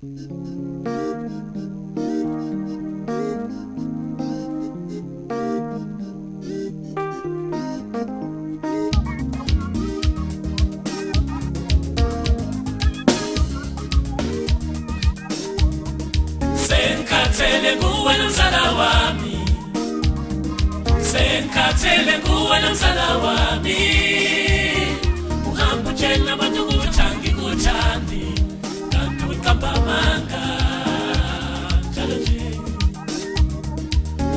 Senkhathele kuwe nomzala wami, senkhathele kuwe nomzala wami. Uhamba utshela abantu ukuthi angikuthandi, kanti uqamba amanga njalo nje.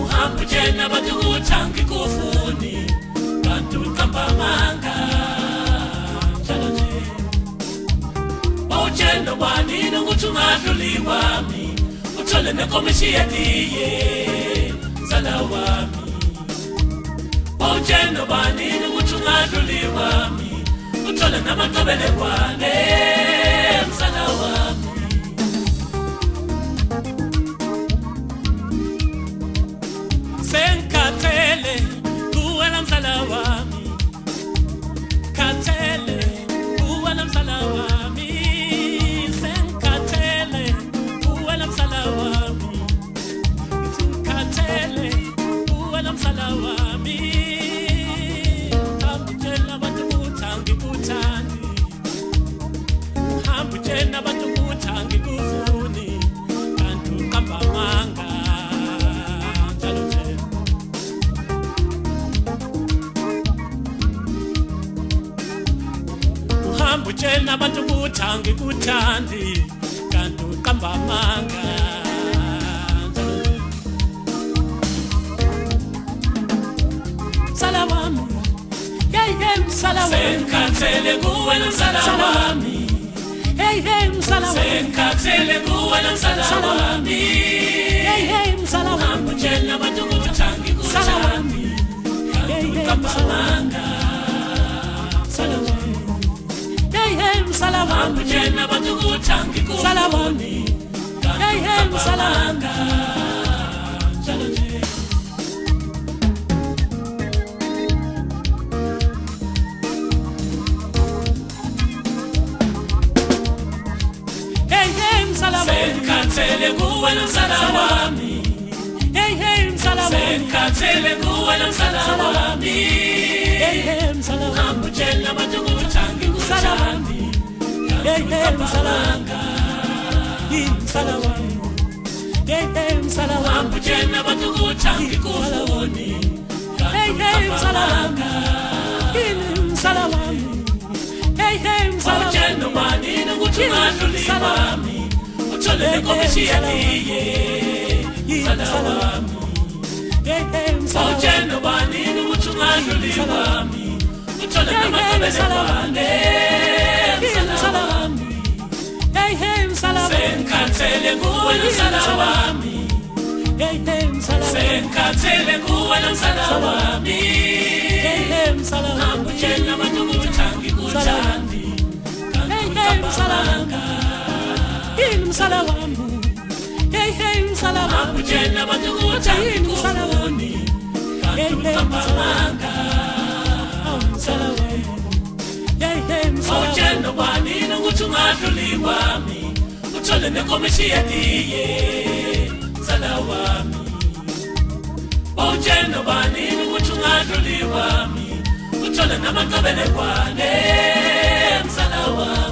Uhamba utshela abantu ukuthi angikufuni, kanti uqamba amanga njalo nje. Bawutshela ubani ukuthi ungadluli kwami, uthole nekomishi yetiye mzala wami. Bawutshela ubani ukuthi ungadluli kwami, uthole namaqebelekwane mzala wami. Senkhathele kuwe mzala wami, khathele kuwe mzala wami. Senkhathele kuwe mzala wami, khathele kuwe mzala wami. Hambutshela abantu ukuthi angikuthandi, hambutshela abantu ukuthi angikufuni, kanti uqamba amanga njalo nje. Uhambutshela abantu ukuthi angikuthandi, kanti uqamba amanga njalo nje. Mzala wami, hey mzala wami, senkhathele kuwe nomzala wami. Hey mzala wami, senkhathele kuwe nomzala wami. Hey mzala wami, hambutshela abantu ukuthi angikuthandi, kanti uqamba amanga mzala wami. Hey mzala wami, hambutshela abantu ukuthi angikufuni, kanti uqamba amanga njalo nje. Senkhathele kuwe nomzala wami, hey mzala wami, senkhathele kuwe nomzala wami. Mzala wami, hambutshela abantu ukuthi angikuthandi, kanti uqamba amanga mzala wami. Mzala wami, hambutshela abantu ukuthi angikufuni, kanti uqamba amanga mzala wami. Bawutshela ubani ukuthi ungadluli kwami, uthole nekomishi yetiye mzala wami. Bawutshela ubani ukuthi ungadluli kwami, uthole namaqebelekwane mzala wami. Senkhathele kuwe nomzala wami, senkhathele kuwe nomzala wami. Hambutshela abantu ukuthi angikuthandi, kanti uqamba amanga mzala wami. Mzala wami, hambutshela abantu ukuthi angikufuni, kanti uqamba amanga mzala wami. Bawutshela ubani ukuthi ungadluli kwami, uthole nekomishi yetiye mzala wami. Bawutshela ubani ukuthi ungadluli kwami, uthole namaqebelekwane mzala wami.